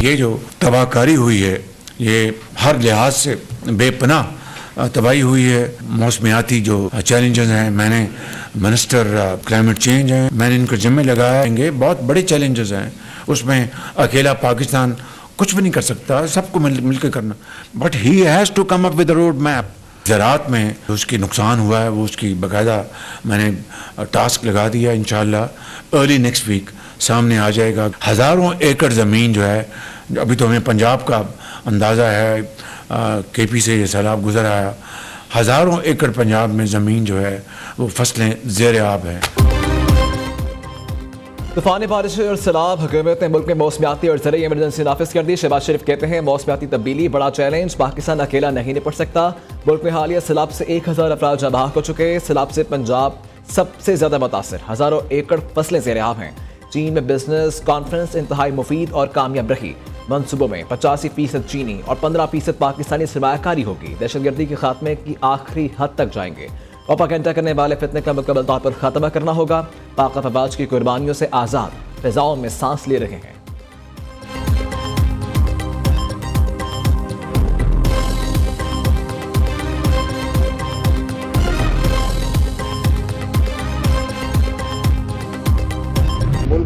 ये जो तबाहकारी हुई है ये हर लिहाज से बेपनाह तबाही हुई है। मौसमियाती जो चैलेंजेस हैं, मैंने मिनिस्टर क्लाइमेट चेंज हैं, मैंने इनके जिम्मे लगाएंगे। बहुत बड़े चैलेंजेस हैं, उसमें अकेला पाकिस्तान कुछ भी नहीं कर सकता, सबको मिलकर करना। But he has to come up with road map. ज़राअत में उसकी नुकसान हुआ है, वो उसकी बाकायदा मैंने टास्क लगा दिया। इंशाअल्लाह अर्ली नेक्स्ट वीक सामने आ जाएगा। हज़ारों एकड़ ज़मीन जो है, अभी तो हमें पंजाब का अंदाज़ा है, केपी से ये सैलाब गुजर आया, हज़ारों एकड़ पंजाब में ज़मीन जो है वो फसलें ज़ेर आब हैं। तूफानी बारिश और सैलाब, हुकूमत ने मुल्क में मौसमियाती और ज़रूरी इमरजेंसी नाफिज कर दी। शहबाज शरीफ कहते हैं मौसमियाती तब्दीली बड़ा चैलेंज, पाकिस्तान अकेला नहीं निपट सकता। मुल्क में हालिया सैलाब से 1000 अफराद जबाह हो चुके। सैलाब से पंजाब सबसे ज़्यादा मुतासर, हज़ारों एकड़ फसलें ज़ेर आब हैं। चीन में बिजनेस कॉन्फ्रेंस इंतहाई मुफीद और कामयाब रही। मनसूबों में 85% चीनी और 15% पाकिस्तानी सरमायाकारी होगी। दहशतगर्दी के खात्मे की आखिरी हद तक जाएंगे। प्रोपेगेंडा करने वाले फितने का मुकम्मल तौर पर खात्मा करना होगा। पाक अफवाज की कुर्बानियों से आज़ाद फिजाओं में सांस ले रहे हैं।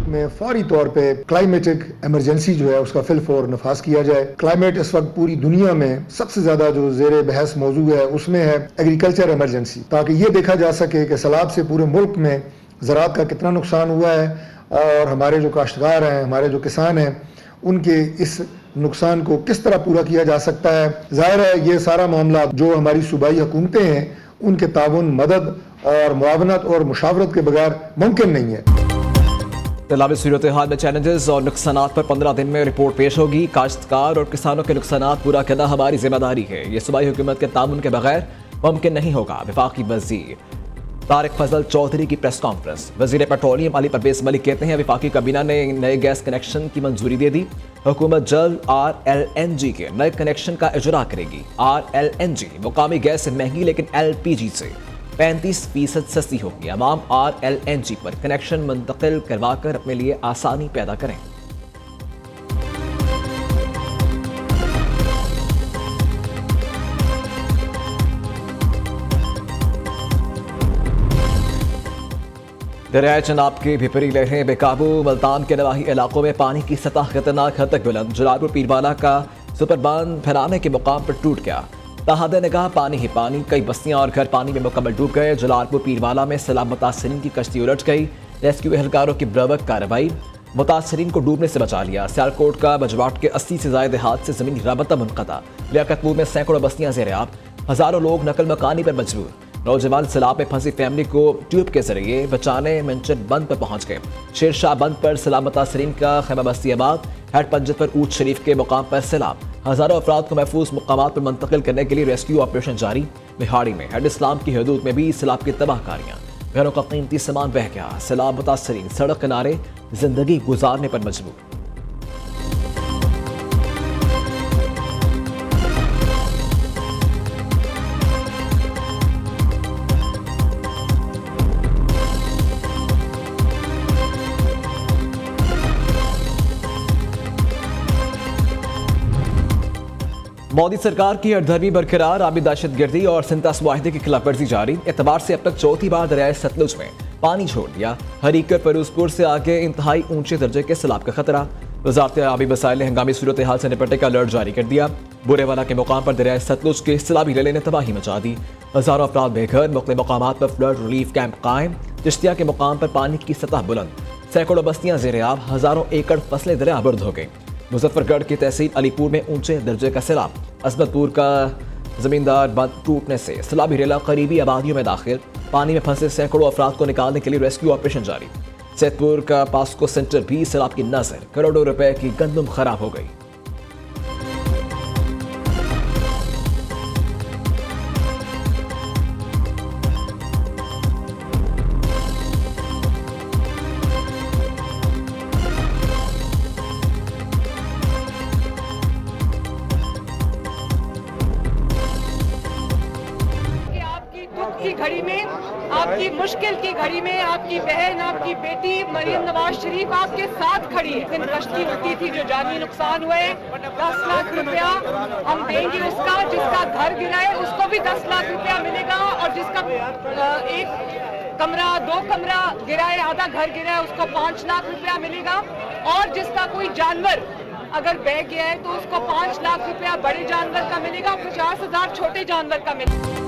में फौरी तौर पे क्लाइमेटिक इमरजेंसी जो है उसका फिलफौर नफाज किया जाए। क्लाइमेट इस वक्त पूरी दुनिया में सबसे ज्यादा जो जेर बहस मौजू है उसमें है एग्रीकल्चर इमरजेंसी, ताकि ये देखा जा सके कि सैलाब से पूरे मुल्क में ज़राअत का कितना नुकसान हुआ है और हमारे जो काश्तकार हैं, हमारे जो किसान हैं, उनके इस नुकसान को किस तरह पूरा किया जा सकता है। ज़ाहिर है ये सारा मामला जो हमारी सूबाई हुकूमतें हैं उनके ताउन, मदद और मुआवनत और मुशावरत के बगैर मुमकिन नहीं है। सैलाबी सूरत हाल में चैलेंजेस और नुकसानात पर 15 दिन में रिपोर्ट पेश होगी। काश्तकार और किसानों के नुकसानात पूरा करना हमारी जिम्मेदारी है। ये सूबाई हुकूमत के ताउन के बगैर मुमकिन नहीं होगा। वफाकी वज़ीर तारिक फजल चौधरी की प्रेस कॉन्फ्रेंस। वज़ीर पेट्रोलियम अली परवेज़ मलिक कहते हैं वफाकी काबीना ने नए गैस कनेक्शन की मंजूरी दे दी। हुकूमत जल्द RLNG के नए कनेक्शन का इजरा करेगी। RLNG मुकामी गैस से महंगी लेकिन LPG से 35% सस्ती होगी। अवाम RLNG पर कनेक्शन मुंतकिल करवा कर अपने लिए आसानी पैदा करें। दरियाए चनाब की भिपरी लहरें बेकाबू। मुल्तान के नवाही इलाकों में पानी की सतह खतरनाक हद तक बुलंद। जलालपुर पीरवाला का सुपर बांध फहराने के मुकाम पर टूट गया। तहादे निगाह पानी ही पानी, कई बस्तियां और घर पानी में मुकम्मल डूब गए। जलालपुर पीरवाला में सैलाब मुतासरीन की कश्ती उलट गई। रेस्क्यू एहलकारों की बरवक्त कार्रवाई मुतासरीन को डूबने से बचा लिया। सियालकोट का बजवाट के 80 से ज्यादा देहात से जमीनी राबता मुनक़ता। लियाकतपुर में सैकड़ों बस्तियां ज़ेर आब, हजारों लोग नकल मकानी पर मजबूर। नौजवान सैलाब में फंसी फैमिली को ट्यूब के जरिए बचाने मंचर बंद पर पहुंच गए। शेरशाह बंद पर सैलाब मुतासरीन का खैमा बस्ती आबाद। हेड पंजत पर ऊट शरीफ के मुकाम पर सैलाब। हजारों अफराद को महफूज मुकामात पर मुंतकिल करने के लिए रेस्क्यू ऑपरेशन जारी। बिहाड़ी में हेड इस्लाम की हदूद में भी सैलाब की तबाहकारियां। घरों का कीमती सामान बह गया। सैलाब मुतासरीन सड़क किनारे जिंदगी गुजारने पर मजबूर। मोदी सरकार की हरधर्मी बरकरार। आबी दहशतगर्दी और सिंतास मुआहदे की खिलाफ वर्जी जारी। एतबार से अब तक चौथी बार दरियाए सतलुज में पानी छोड़ दिया। हरीकर फरूजपुर से आगे इंतहाई ऊंचे दर्जे के सैलाब का खतरा। वजारत आबी वसाइल ने हंगामी सूरत हाल से निपटने का अलर्ट जारी कर दिया। बुरेवाला के मुकाम पर दरियाए सतलुज के सैलाबी रेले ने तबाही मचा दी। हजारों अफराद बेघर। मुख्तलिफ मकामात पर फ्लड रिलीफ कैंप कायम। चिश्तिया के मुकाम पर पानी की सतह बुलंद। सैकड़ों बस्तियां ज़ेर आब। हजारों एकड़ फसलें दरियाबर्द हो गई। मुजफ्फरगढ़ की तहसील अलीपुर में ऊंचे दर्जे का सैलाब। अजमतपुर का जमींदार बंद टूटने से सैलाबी रेला करीबी आबादियों में दाखिल। पानी में फंसे सैकड़ों अफराद को निकालने के लिए रेस्क्यू ऑपरेशन जारी। सैदपुर का पास्को सेंटर भी सैलाब की नजर। करोड़ों रुपए की गंदम खराब हो गई। की घड़ी में आप आपकी मुश्किल की घड़ी में आपकी बहन, आपकी बेटी मरियम नवाज शरीफ आपके साथ खड़ी है। दिन कश्ती उल्टी थी, जो जानी नुकसान हुए, 10 लाख रुपया हम देंगे उसका। जिसका घर गिरा है उसको भी 10 लाख रुपया मिलेगा, और जिसका एक कमरा, 2 कमरा गिरा है, आधा घर गिरा है, उसको 5 लाख रुपया मिलेगा। और जिसका कोई जानवर अगर बह गया है तो उसको 5 लाख रुपया बड़े जानवर का मिलेगा, 50,000 छोटे जानवर का मिलेगा।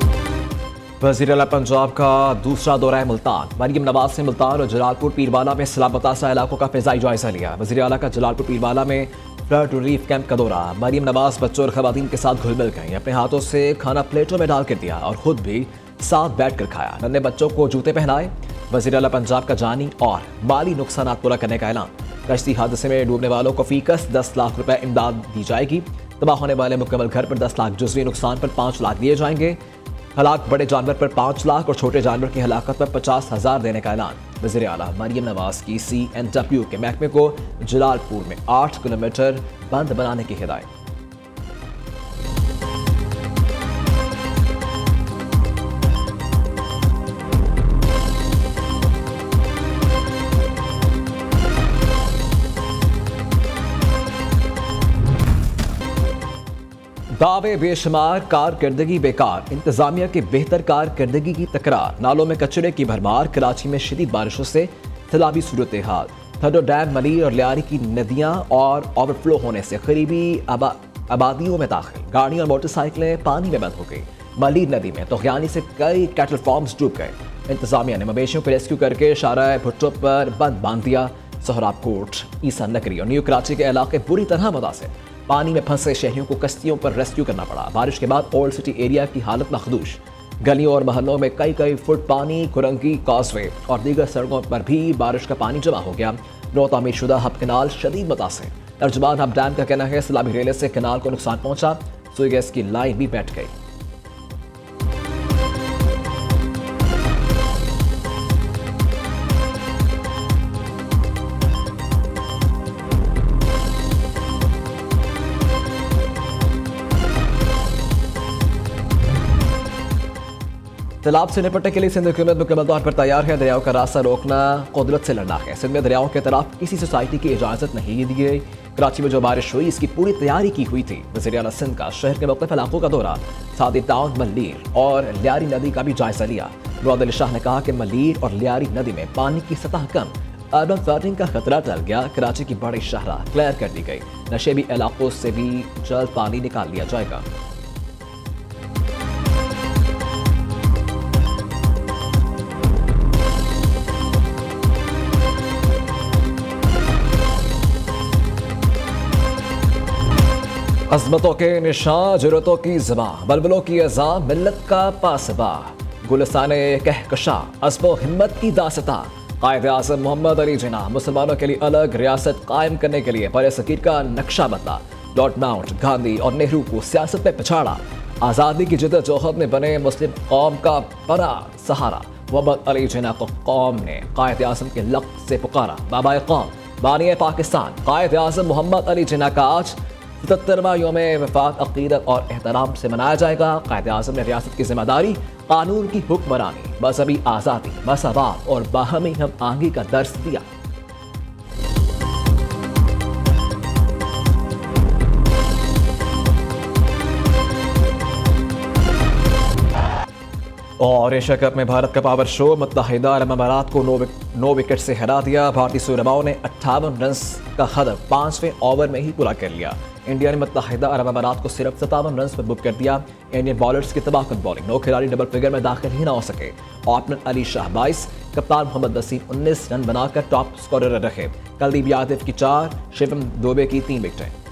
वज़ीर आला पंजाब का दूसरा दौरा है मुल्तान। मरियम नवाज ने मुल्तान और जलालपुर पीरवाला में सलामतासा इलाकों का फ़िज़ाई जायजा लिया। वज़ीर आला का जलालपुर पीरवाला में फ्लड रिलीफ कैंप का दौरा। मरियम नवाज बच्चों और खवातीन के साथ घुल मिल गई, अपने हाथों से खाना प्लेटों में डाल कर दिया और खुद भी साथ बैठ कर खाया। नन्हे बच्चों को जूते पहनाए। वज़ीर आला पंजाब का जानी और माली नुकसान पूरा करने का ऐलान। कश्ती हादसे में डूबने वालों को फीकस 10 लाख रुपए इमदाद दी जाएगी। तबाह होने वाले मुकम्मल घर पर 10 लाख, जुज़वी नुकसान पर 5 लाख दिए जाएंगे। हलाक बड़े जानवर पर 5 लाख और छोटे जानवर की हलाकत पर 50,000 देने का ऐलान। वज़ीर आला मरियम नवाज की CNW के महकमे को जलालपुर में 8 किलोमीटर बंद बनाने की हिदायत। दावे बेशुमार, कारकर्दगी बेकार, इंतजामिया की बेहतर कारकर्दगी की तकरार। नालों में कचरे की भरमार। कराची में शदीद बारिशों से सैलाबी सूरत हाल। थडो डैम, मलीर और लियारी की नदियां और ओवरफ्लो होने से करीबी आबादियों में दाखिल गाड़ियां और मोटरसाइकिलें पानी में बंद हो गई। मलीर नदी में तोगयानी से कई कैटल फार्म्स डूब गए। इंतजामिया ने मवेशियों को रेस्क्यू करके शारा भुट्टो पर बंद बांध दिया। सोहराब कोट, ईसा नगरी और न्यू कराची के इलाके बुरी तरह मुतासिर। पानी में फंसे शहरियों को कश्तियों पर रेस्क्यू करना पड़ा। बारिश के बाद ओल्ड सिटी एरिया की हालत मखदूश। गलियों और महलों में कई फुट पानी। कुरंगी, कॉजवे और दीगर सड़कों पर भी बारिश का पानी जमा हो गया। नौ तामीर शुदा हब कनाल शदीद मुतासिर। तर्जुमान हब डैम का कहना है सैलाबी रेले से कनाल को नुकसान पहुंचा। सुई गैस की लाइन भी बैठ गई। तालाब से निपटने के लिए सिंध हुकूमत मुकम्मल तौर पर तैयार है। दरियाओं का रास्ता रोकना कुदरत से लड़ना है। सिंध में दरियाओं के तरफ किसी सोसाइटी की इजाज़त नहीं दी गई। कराची में जो बारिश हुई इसकी पूरी तैयारी की हुई थी। वज़ीर आला सिंध का शहर के मुख्तलिफ इलाकों का दौरा, साथ ही टाउन, मलीर और लियारी नदी का भी जायजा लिया। मुराद अली शाह ने कहा कि मलीर और लियारी नदी में पानी की सतह कम, अर्बन फ्लडिंग का खतरा टल गया। कराची की बड़ी शाहरा क्लियर कर दी गई। नशेबी इलाकों से भी जल्द पानी निकाल लिया जाएगा। अज़मतों के निशान, जुरतों की ज़बां, बलबलों की अज़ा, मिल्लत का पासबा, गुलिस्ताने कहकशा, अज़्म व हिम्मत की दास्तां। कायद आज़म मोहम्मद अली जिन्ना मुसलमानों के लिए अलग रियासत कायम करने के लिए बरसगीर का नक्शा बदला। लॉर्ड माउंट, गांधी और नेहरू को सियासत में पछाड़ा। आज़ादी की जद्दोजहद में बने मुस्लिम कौम का बड़ा सहारा। मोहम्मद अली जिन्ना को कौम ने कायद आज़म के लक़्ब से पुकारा। बाबा कौम, बानी पाकिस्तान कायद आज़म मोहम्मद अली जिन्ना का आज 77वां यौम वफ़ात अक़ीदत और एहतराम से मनाया जाएगा। कायद आज़म ने रियासत की जिम्मेदारी, कानून की हुक्मरानी, मजहबी आज़ादी, मसावात और बाहमी हम आहंगी का दर्स दिया। और एशिया कप में भारत का पावर शो, मुत्तहिदा अरब अमारात को 9 विकेट से हरा दिया। भारतीय सूरमाओं ने 58 रन का हदफ 5वें ओवर में ही पूरा कर लिया। इंडिया ने मुत्तहिदा अरब अमारात को सिर्फ 57 रन पर बुक कर दिया। इंडियन बॉलर्स की तबाहकुन बॉलिंग, 9 खिलाड़ी डबल फिगर में दाखिल ही ना हो सके। ओपनर अली शाह 22, कप्तान मोहम्मद नसीम 19 रन बनाकर टॉप स्कोरर रहे। कुलदीप यादव की 4, शिवम दुबे की 3 विकेटें।